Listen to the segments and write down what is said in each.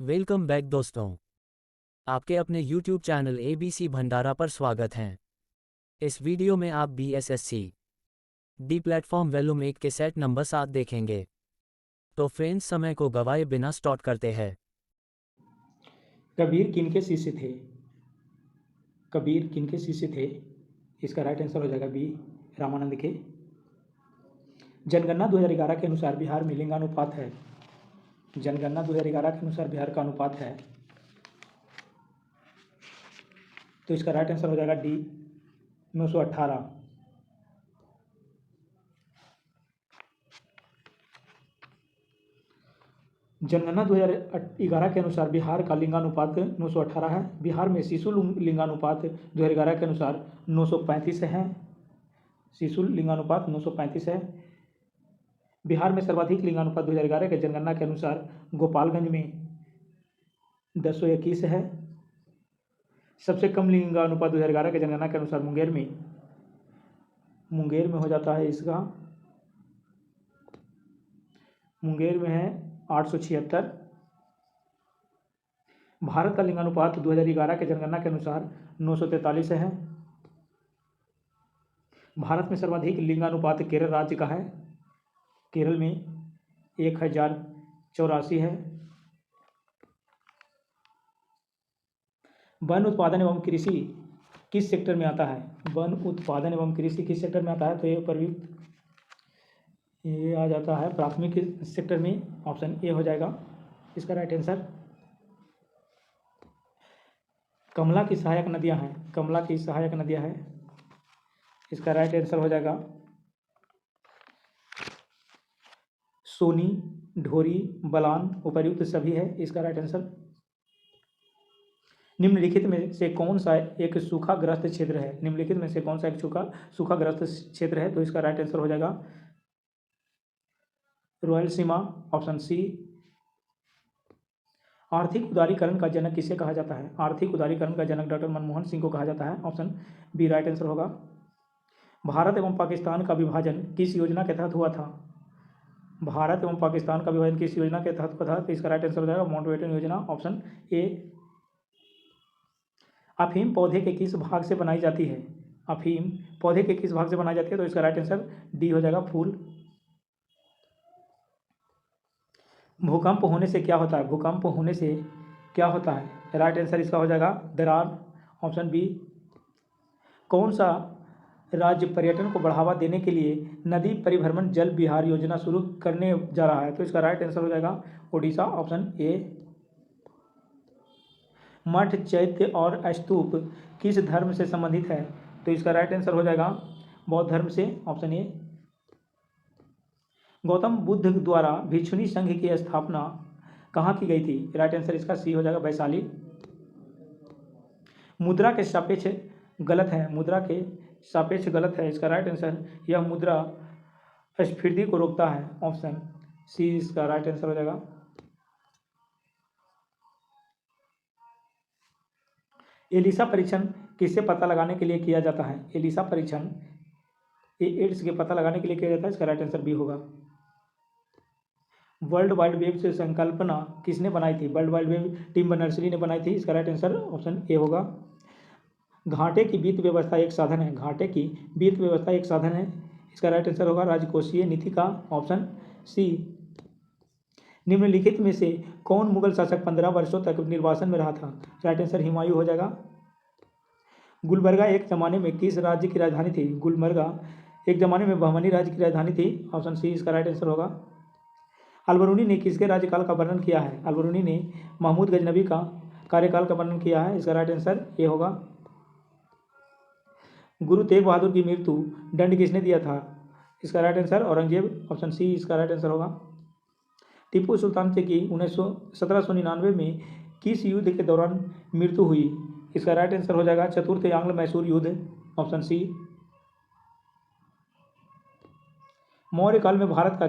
Welcome back दोस्तों, आपके अपने YouTube चैनल ABC भंडारा पर स्वागत है। इस वीडियो में आप BSSC डी प्लेटफॉर्म वॉल्यूम 1 के सेट नंबर 7 देखेंगे। तो फ्रेंड्स, समय को गवाए बिना स्टार्ट करते हैं। कबीर किनके शिष्य थे? कबीर किनके शिष्य थे? इसका राइट आंसर हो जाएगा बी, रामानंद के। जनगणना 2011 के अनुसार बिहार में लिंगानुपात है। जनगणना 2011 के अनुसार बिहार का अनुपात है, तो इसका राइट आंसर हो जाएगा डी, 918। जनगणना 2011 के अनुसार बिहार का लिंगानुपात 918 है। बिहार में शिशु लिंगानुपात 2011 के अनुसार 935 है। शिशु लिंगानुपात 935 है। बिहार में सर्वाधिक लिंगानुपात 2011 के जनगणना के अनुसार गोपालगंज में 1021 है। सबसे कम लिंगानुपात 2011 के जनगणना के अनुसार मुंगेर में हो जाता है। इसका मुंगेर में है 876। भारत का लिंगानुपात 2011 के जनगणना के अनुसार 943 है। भारत में सर्वाधिक लिंगानुपात केरल राज्य का है। केरल में 1084 है। वन उत्पादन एवं कृषि किस सेक्टर में आता है? वन उत्पादन एवं कृषि किस सेक्टर में आता है? तो ये प्रयुक्त ये आ जाता है प्राथमिक सेक्टर में। ऑप्शन ए हो जाएगा इसका राइट आंसर। कमला की सहायक नदियां हैं। कमला की सहायक नदियां हैं, इसका राइट आंसर हो जाएगा सोनी, ढोरी, बलान, उपर्युक्त सभी है, इसका राइट आंसर। निम्नलिखित में से कौन सा एक सूखाग्रस्त क्षेत्र है? निम्नलिखित में से कौन सा एक सूखाग्रस्त क्षेत्र है? तो इसका राइट आंसर हो जाएगा रॉयल सीमा, ऑप्शन सी। आर्थिक उदारीकरण का जनक किसे कहा जाता है? आर्थिक उदारीकरण का जनक डॉक्टर मनमोहन सिंह को कहा जाता है। ऑप्शन बी राइट आंसर होगा। भारत एवं पाकिस्तान का विभाजन किस योजना के तहत हुआ था? भारत एवं पाकिस्तान का विभाजन किस योजना के तहत हुआ था? तो इसका राइट आंसर हो जाएगा माउंटबेटन योजना, ऑप्शन ए। अफीम पौधे के किस भाग से बनाई जाती है? अफीम पौधे के किस भाग से बनाई जाती है? तो इसका राइट आंसर डी हो जाएगा, फूल। भूकंप होने से क्या होता है? भूकंप होने से क्या होता है? राइट आंसर इसका हो जाएगा दरार, ऑप्शन बी। कौन सा राज्य पर्यटन को बढ़ावा देने के लिए नदी परिभ्रमण जल विहार योजना शुरू करने जा रहा है? तो इसका राइट आंसर हो जाएगा ओडिशा, ऑप्शन ए। मठ, चैत्य और स्तूप किस धर्म से संबंधित है? तो इसका राइट आंसर हो जाएगा बौद्ध धर्म से, ऑप्शन ए। गौतम बुद्ध द्वारा भिक्षुणी संघ की स्थापना कहाँ की गई थी? राइट आंसर इसका सी हो जाएगा, वैशाली। मुद्रा के सापेक्ष गलत है। मुद्रा के सापेक्ष गलत है, इसका राइट आंसर यह मुद्रा स्फीति को रोकता है, ऑप्शन सी इसका राइट आंसर हो जाएगा। एलिसा परीक्षण किससे पता लगाने के लिए किया जाता है? एलिसा परीक्षण एड्स के पता लगाने के लिए किया जाता है, इसका राइट आंसर बी होगा। वर्ल्ड वाइड वेब से संकल्पना किसने बनाई थी? World wide web Tim Berners-Lee ने बनाई थी, इसका राइट आंसर ऑप्शन ए होगा। घाटे की वित्त व्यवस्था एक साधन है। घाटे की वित्त व्यवस्था एक साधन है, इसका राइट आंसर होगा राजकोषीय नीति का, ऑप्शन सी। निम्नलिखित में से कौन मुगल शासक 15 वर्षों तक निर्वासन में रहा था? राइट आंसर हुमायूं हो जाएगा। गुलबर्गा एक जमाने में किस राज्य की राजधानी थी? गुलबर्गा एक जमाने में बहमनी राज्य की राजधानी थी, ऑप्शन सी इसका राइट आंसर होगा। अलबरूनी ने किसके राज्यकाल का वर्णन किया है? अलबरूनी ने महमूद गजनबी का कार्यकाल का वर्णन किया है, इसका राइट आंसर ए होगा। गुरु तेग बहादुर की मृत्यु दंड किसने दिया था? इसका right answer Aurangzeb, option C इसका राइट आंसर होगा। टीपू सुल्तान की 1799 में किस युद्ध के दौरान मृत्यु हुई? इसका राइट आंसर हो जाएगा चतुर्थ आंग्ल मैसूर युद्ध, ऑप्शन सी। मौर्य काल में भारत का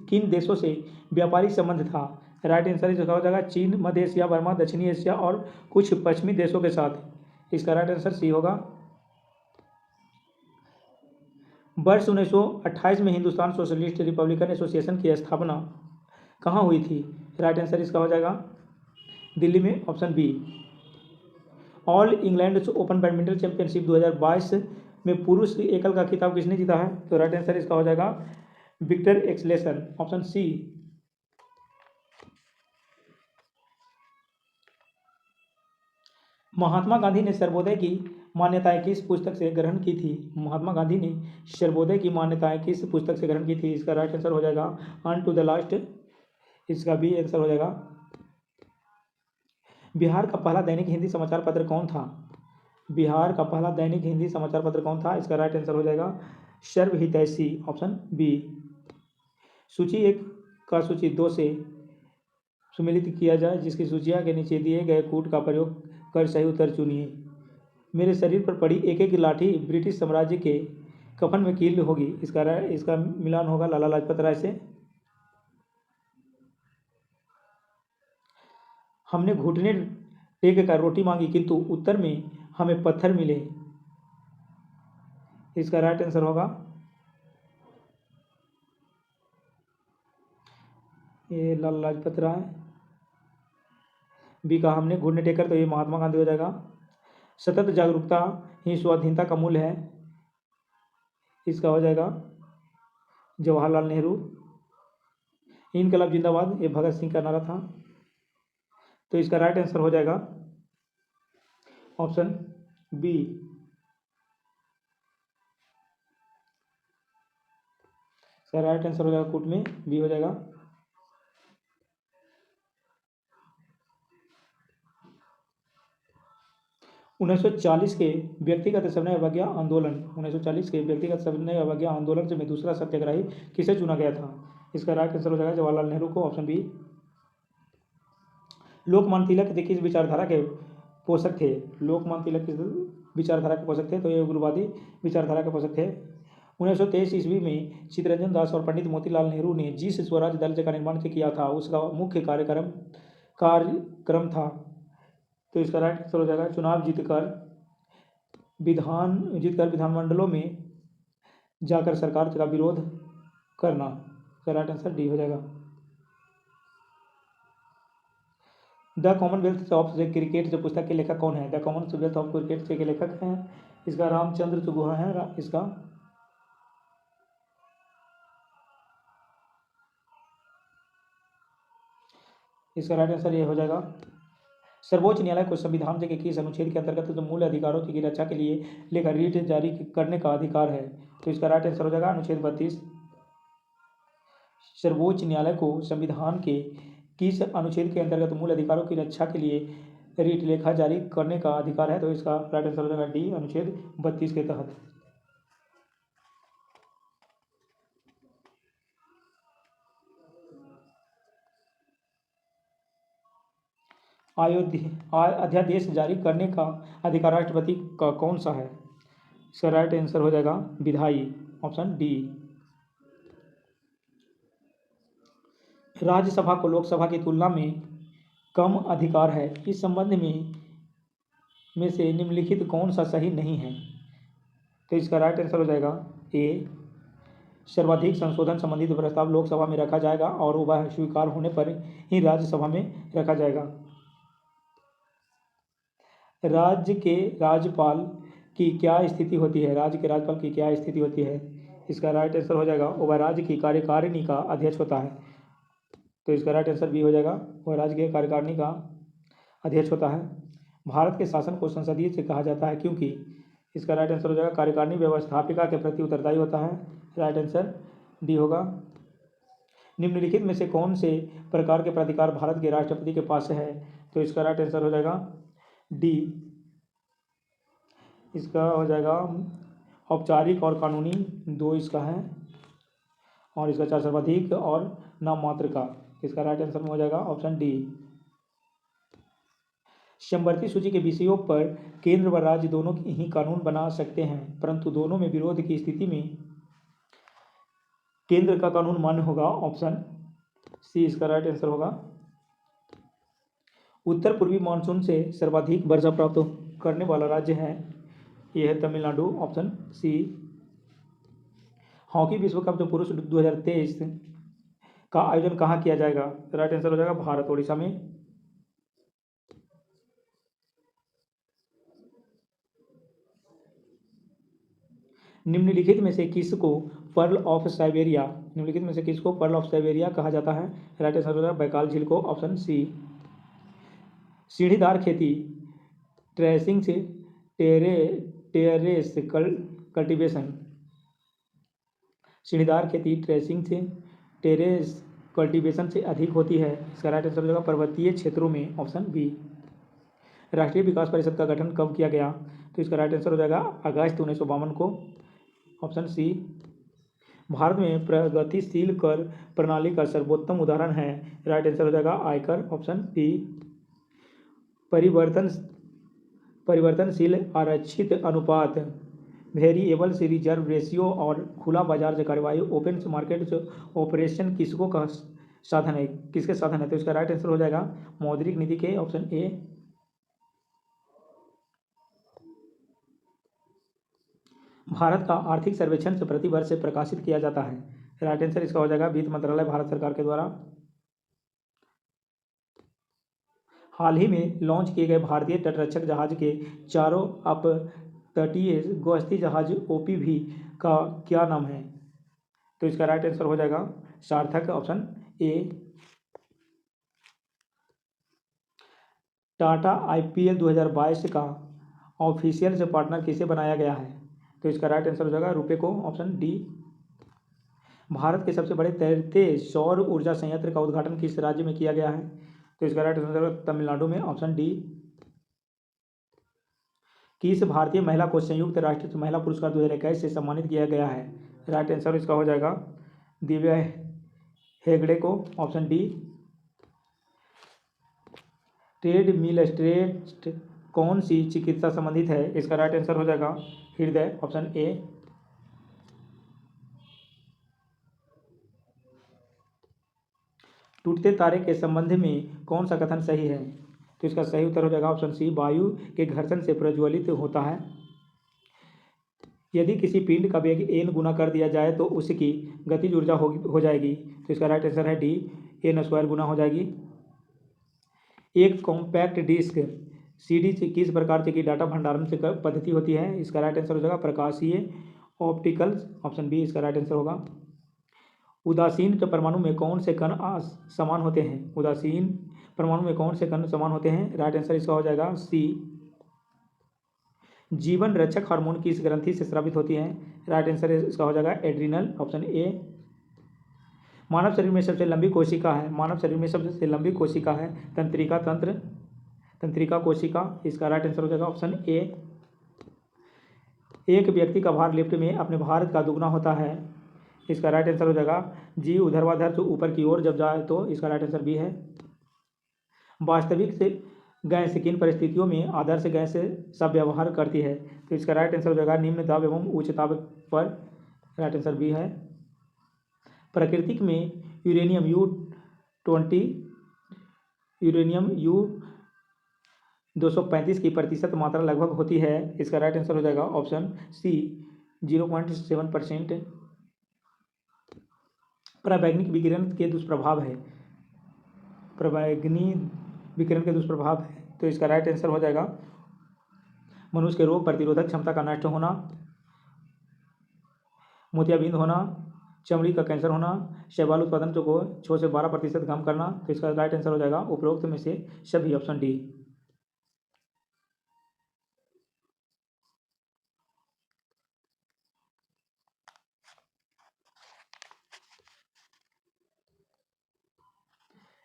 किन देशों से व्यापारिक संबंध था? राइट आंसर इसका हो जाएगा चीन, मध्य एशिया, बर्मा, दक्षिणी एशिया और कुछ पश्चिमी देशों के साथ, इसका राइट आंसर सी होगा। वर्ष 1928 में हिंदुस्तान सोशलिस्ट रिपब्लिकन एसोसिएशन की स्थापना कहाँ हुई थी? राइट आंसर इसका हो जाएगा दिल्ली में, option B. All England open badminton championship 2022 में पुरुष एकल का खिताब किसने जीता है? तो राइट आंसर इसका हो जाएगा Victor acceleration, option C. Mahatma Gandhi ने सर्वोदय की मान्यताएं किस पुस्तक से ग्रहण की थी? महात्मा गांधी ने सर्वोदय की मान्यताएं किस पुस्तक से ग्रहण की थी? इसका राइट आंसर हो जाएगा अन टू द लास्ट, इसका बी आंसर हो जाएगा। बिहार का पहला दैनिक हिंदी समाचार पत्र कौन था? बिहार का पहला दैनिक हिंदी समाचार पत्र कौन था? इसका राइट आंसर हो जाएगा सर्वहितैषी, ऑप्शन बी। सूची 1 का सूची 2 से सुमेलित किया जाए, जिसकी सूचियां के नीचे दिए गए कूट का प्रयोग कर सही उत्तर चुनिए। मेरे शरीर पर पड़ी एक एक लाठी ब्रिटिश साम्राज्य के कफन में कील होगी। इसका मिलान होगा लाला लाजपत राय से। हमने घुटने टेक कर रोटी मांगी किंतु उत्तर में हमें पत्थर मिले। इसका राइट आंसर होगा ये लाला लाजपत राय। बी का हमने घुटने टेक कर, तो ये महात्मा गांधी हो जाएगा। सतत जागरूकता ही स्वाधीनता का मूल है, इसका हो जाएगा जवाहरलाल नेहरू। इनकलाब जिंदाबाद, ये भगत सिंह का नारा था, तो इसका राइट आंसर हो जाएगा ऑप्शन बी। इसका राइट आंसर हो जाएगा कूट में बी हो जाएगा। 1940 के व्यक्तिगत सविनय अवज्ञा आंदोलन 1940 के व्यक्तिगत सविनय अवज्ञा आंदोलन से में दूसरा सत्याग्रही किसे चुना गया था? इसका राइट आंसर हो जाएगा जवाहरलाल नेहरू को, ऑप्शन बी। लोकमान्य तिलक किस विचारधारा के पोषक थे? लोकमान्य तिलक किस विचारधारा के पोषक थे? तो ये उग्रवादी विचारधारा के पोषक थे। 1923 ईस्वी में चित्तरंजन दास और पंडित मोतीलाल नेहरू ने जिस स्वराज दल का निर्माण किया था उसका मुख्य कार्यक्रम था, तो इसका राइट आंसर हो जाएगा चुनाव जीतकर विधानमंडलों में जाकर सरकार का विरोध करना। इसका राइट आंसर डी हो जाएगा। द कॉमनवेल्थ ऑफ क्रिकेट जो पुस्तक के लेखक कौन है? द कॉमनवेल्थ ऑफ क्रिकेट के लेखक हैं इसका रामचंद्र चुगुहा है। इसका राइट आंसर ये हो जाएगा। सर्वोच्च न्यायालय को संविधान के किस अनुच्छेद के अंतर्गत जो मूल अधिकारों की रक्षा के लिए लेकर रीट जारी करने का अधिकार है? तो इसका राइट आंसर हो जाएगा अनुच्छेद 32। सर्वोच्च न्यायालय को संविधान के किस अनुच्छेद के अंतर्गत मूल अधिकारों की रक्षा के लिए रीट लेखा जारी करने का अधिकार है? तो इसका राइट आंसर हो जाएगा डी, अनुच्छेद 32 के तहत। अध्यादेश जारी करने का अधिकार राष्ट्रपति का कौन सा है? इसका राइट आंसर हो जाएगा विधायी, ऑप्शन डी। राज्यसभा को लोकसभा की तुलना में कम अधिकार है, इस संबंध में से निम्नलिखित कौन सा सही नहीं है? तो इसका राइट आंसर हो जाएगा ए, सर्वाधिक संशोधन संबंधित प्रस्ताव लोकसभा में रखा जाएगा और वह स्वीकार होने पर ही राज्यसभा में रखा जाएगा। राज्य के राज्यपाल की क्या स्थिति होती है? राज्य के राज्यपाल की क्या स्थिति होती है? इसका राइट आंसर हो जाएगा वह राज्य की कार्यकारिणी का अध्यक्ष होता है, तो इसका राइट आंसर बी हो जाएगा वह राज्य के कार्यकारिणी का अध्यक्ष होता है। भारत के शासन को संसदीय से कहा जाता है क्योंकि? इसका राइट आंसर हो जाएगा कार्यकारिणी व्यवस्थापिका के प्रति उत्तरदायी होता है, राइट आंसर डी होगा। निम्नलिखित में से कौन से प्रकार के प्राधिकार भारत के राष्ट्रपति के पास है? तो इसका राइट आंसर हो जाएगा डी, इसका हो जाएगा औपचारिक और कानूनी, दो इसका है, और इसका 4 सर्वाधिक और नाम मात्र का। इसका राइट आंसर में हो जाएगा ऑप्शन डी। समवर्ती सूची के विषयों पर केंद्र व राज्य दोनों ही कानून बना सकते हैं, परंतु दोनों में विरोध की स्थिति में केंद्र का कानून मान्य होगा, ऑप्शन सी इसका राइट आंसर होगा। उत्तर पूर्वी मानसून से सर्वाधिक वर्षा प्राप्त करने वाला राज्य है, यह है तमिलनाडु, ऑप्शन सी। हॉकी विश्व कप जो पुरुष 2023 का आयोजन कहाँ किया जाएगा? राइट आंसर हो जाएगा भारत, ओडिशा में। निम्नलिखित में से किसको पर्ल ऑफ साइबेरिया निम्नलिखित में से किसको पर्ल ऑफ साइबेरिया कहा जाता है? राइट आंसर हो जाएगा बैकाल झील को, ऑप्शन सी। सीढ़ीदार खेती ट्रेसिंग से टेरेस कल्टीवेशन सीढ़ीदार खेती ट्रेसिंग से टेरेस कल्टीवेशन से अधिक होती है। इसका राइट आंसर हो जाएगा पर्वतीय क्षेत्रों में, ऑप्शन बी। राष्ट्रीय विकास परिषद का गठन कब किया गया? तो इसका राइट आंसर हो जाएगा अगस्त 1952 को, ऑप्शन सी। भारत में प्रगतिशील कर प्रणाली का सर्वोत्तम उदाहरण है। राइट आंसर हो जाएगा आयकर, ऑप्शन बी। परिवर्तनशील आरक्षित अनुपात वेरिएबल रिजर्व रेशियो और खुला बाजार से कार्यवाही ओपन मार्केट ऑपरेशन किसको का साधन है, किसके साधन है? तो इसका राइट आंसर हो जाएगा मौद्रिक नीति के, ऑप्शन ए। भारत का आर्थिक सर्वेक्षण से प्रति वर्ष प्रकाशित किया जाता है। राइट आंसर इसका हो जाएगा वित्त मंत्रालय भारत सरकार के द्वारा। हाल ही में लॉन्च किए गए भारतीय तटरक्षक जहाज के चारों अपतटीय गश्ती जहाज ओपीवी का क्या नाम है? तो इसका राइट आंसर हो जाएगा सार्थक, ऑप्शन ए। टाटा आईपीएल 2022 का ऑफिशियल से पार्टनर किसे बनाया गया है? तो इसका राइट आंसर हो जाएगा रुपे को, ऑप्शन डी। भारत के सबसे बड़े तैरते सौर ऊर्जा संयंत्र का उद्घाटन किस राज्य में किया गया है? तो इसका राइट आंसर होगा तमिलनाडु में, ऑप्शन डी। किस भारतीय महिला को संयुक्त राष्ट्र महिला पुरस्कार 2021 से सम्मानित किया गया है? राइट आंसर इसका हो जाएगा दिव्या हेगड़े को, ऑप्शन डी। ट्रेड मिल स्ट्रेट कौन सी चिकित्सा संबंधित है? इसका राइट आंसर हो जाएगा हृदय, ऑप्शन ए। टूटते तारे के संबंध में कौन सा कथन सही है? तो इसका सही उत्तर हो जाएगा ऑप्शन सी, वायु के घर्षण से प्रज्वलित होता है। यदि किसी पिंड का वेग n गुना कर दिया जाए तो उसकी गतिज ऊर्जा हो जाएगी। तो इसका राइट आंसर है डी, n² गुना हो जाएगी। एक कॉम्पैक्ट डिस्क सीडी से किस प्रकार से की डाटा भंडारण से पद्धति होती है? इसका राइट आंसर हो जाएगा प्रकाशीय ऑप्टिकल, ऑप्शन बी इसका राइट आंसर होगा। उदासीन परमाणु में कौन से कण समान होते हैं? उदासीन परमाणु में कौन से कण समान होते हैं? राइट आंसर इसका हो जाएगा सी। जीवन रक्षक हार्मोन किस ग्रंथि से स्रावित होती है? राइट आंसर इसका हो जाएगा एड्रिनल, ऑप्शन ए। मानव शरीर में सबसे लंबी कोशिका है, मानव शरीर में सबसे लंबी कोशिका है तंत्रिका कोशिका। इसका राइट आंसर हो जाएगा ऑप्शन ए। एक व्यक्ति का भार लिफ्ट में अपने भार का दुगना होता है। इसका राइट आंसर हो जाएगा जी, ऊर्ध्वाधर से ऊपर की ओर जब जाए तो इसका राइट आंसर बी है। वास्तविक से गैस किन परिस्थितियों में आदर्श गैस सा व्यवहार करती है? तो इसका राइट आंसर हो जाएगा निम्न दाब एवं उच्च दाब पर। राइट आंसर बी है। प्राकृतिक में यूरेनियम U 235 की प्रतिशत मात्रा लगभग होती है। इसका राइट आंसर हो जाएगा ऑप्शन सी, 0.7%। पराबैंगनी विकिरण के दुष्प्रभाव है, पराबैंगनी विकिरण के दुष्प्रभाव है। तो इसका राइट आंसर हो जाएगा मनुष्य के रोग प्रतिरोधक क्षमता का नष्ट होना, मोतियाबिंद होना, चमड़ी का कैंसर होना, शैवाल उत्पादन को 6 से 12% कम करना। तो इसका राइट आंसर हो जाएगा उपरोक्त में से सभी, ऑप्शन डी।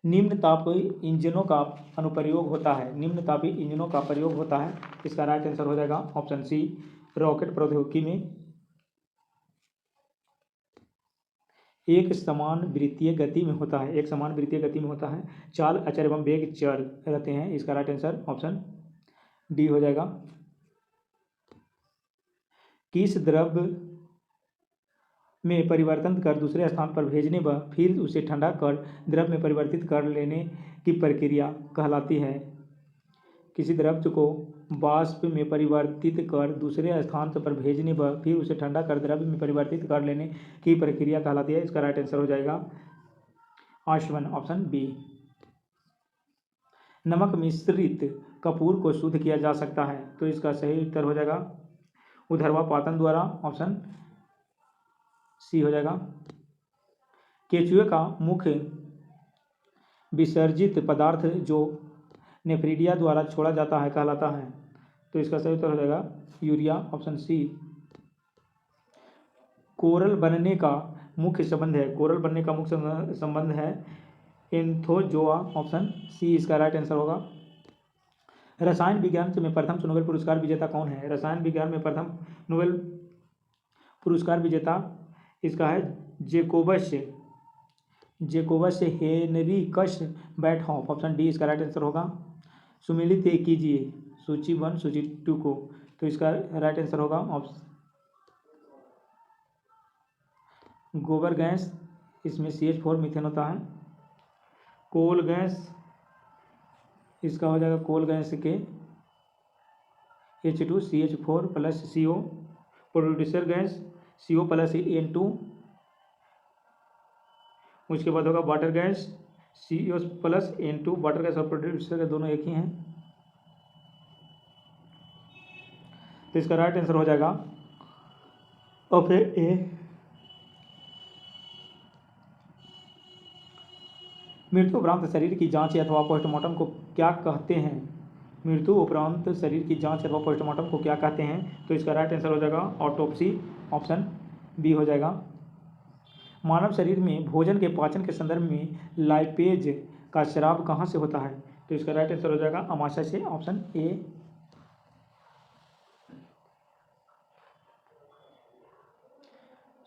निम्न तापीय इंजनों का अनुप्रयोग होता है, निम्न तापीय इंजनों का प्रयोग होता है। इसका राइट आंसर हो जाएगा ऑप्शन सी, रॉकेट प्रौद्योगिकी में। एक समान वृत्तीय गति में होता है, एक समान वृत्तीय गति में होता है। चाल, अचर एवं वेग चर रहते हैं। इसका राइट आंसर ऑप्शन डी हो जाएगा। किस द्रव्य में परिवर्तन कर दूसरे स्थान पर भेजने व फिर उसे ठंडा कर द्रव्य में परिवर्तित कर लेने की प्रक्रिया कहलाती है? किसी द्रव्य को वाष्प में परिवर्तित कर दूसरे स्थान पर भेजने व फिर उसे ठंडा कर द्रव्य में परिवर्तित कर लेने की प्रक्रिया कहलाती है। इसका राइट आंसर हो जाएगा आशवन, ऑप्शन बी। नमक मिश्रित कपूर को शुद्ध किया जा सकता है। तो इसका सही उत्तर हो जाएगा ऊर्ध्वापातन द्वारा, ऑप्शन सी हो जाएगा। केचुए का मुख्य विसर्जित पदार्थ जो नेफ्रिडिया द्वारा छोड़ा जाता है कहलाता है, तो इसका सही उत्तर हो जाएगा यूरिया, ऑप्शन सी। कोरल बनने का मुख्य संबंध है, कोरल बनने का मुख्य संबंध है एंथोजोआ, ऑप्शन सी इसका राइट आंसर होगा। रसायन विज्ञान में प्रथम नोबेल पुरस्कार विजेता कौन है? रसायन विज्ञान में प्रथम नोबेल पुरस्कार विजेता इसका है जेकोबस हेनरिकस बैटहॉफ, ऑप्शन डी इसका राइट आंसर होगा। सुमिलित कीजिए सूची 1 सूची 2 को, तो इसका राइट आंसर होगा ऑप्शन गोबर गैस, इसमें CH4 मीथेन होता है। कोल गैस, इसका हो जाएगा कोल गैस के H2CH4 plus CO। Producer gas CO plus N2। उसके बाद होगा water gas CO plus N2। Water gas और प्रोड्यूसर गैस दोनों एक ही हैं, तो इसका राइट आंसर हो जाएगा ऑप्शन ए। मृत्यु उपरांत शरीर की जांच अथवा पोस्टमार्टम को क्या कहते हैं? मृत्यु उपरांत शरीर की जांच अथवा पोस्टमार्टम को क्या कहते हैं? तो इसका राइट आंसर हो जाएगा ऑटोप्सी, ऑप्शन बी हो जाएगा। मानव शरीर में भोजन के पाचन के संदर्भ में लाइपेज का स्राव कहाँ से होता है? तो इसका राइट आंसर हो जाएगा अमाशय से, ऑप्शन ए।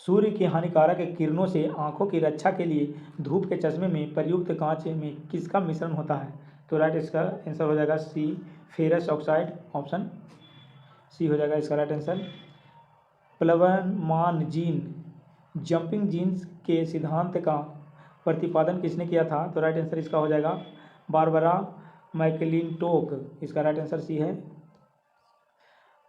सूर्य की हानिकारक किरणों से आंखों की रक्षा के लिए धूप के चश्मे में प्रयुक्त कांच में किसका मिश्रण होता है? तो राइट इसका आंसर हो जाएगा C, ferrous oxide, option C हो जाएगा इसका राइट आंसर। प्लवनमान जीन जंपिंग जीन्स के सिद्धांत का प्रतिपादन किसने किया था? तो राइट आंसर इसका हो जाएगा बारबरा मैकलिंटोक, इसका राइट आंसर सी है।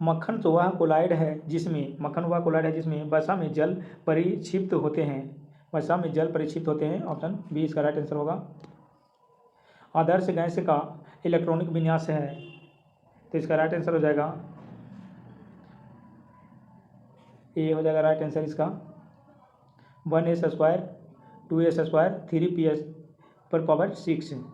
मक्खन वह कोलाइड है जिसमें वसा में जल परिक्षिप्त होते हैं, ऑप्शन बी इसका राइट आंसर होगा। आदर्श गैस का इलेक्ट्रॉनिक विन्यास है, तो इसका राइट आंसर हो जाएगा ए हो जाएगा राइट आंसर इसका। 1s² 2s² 3ps पर पावर 6,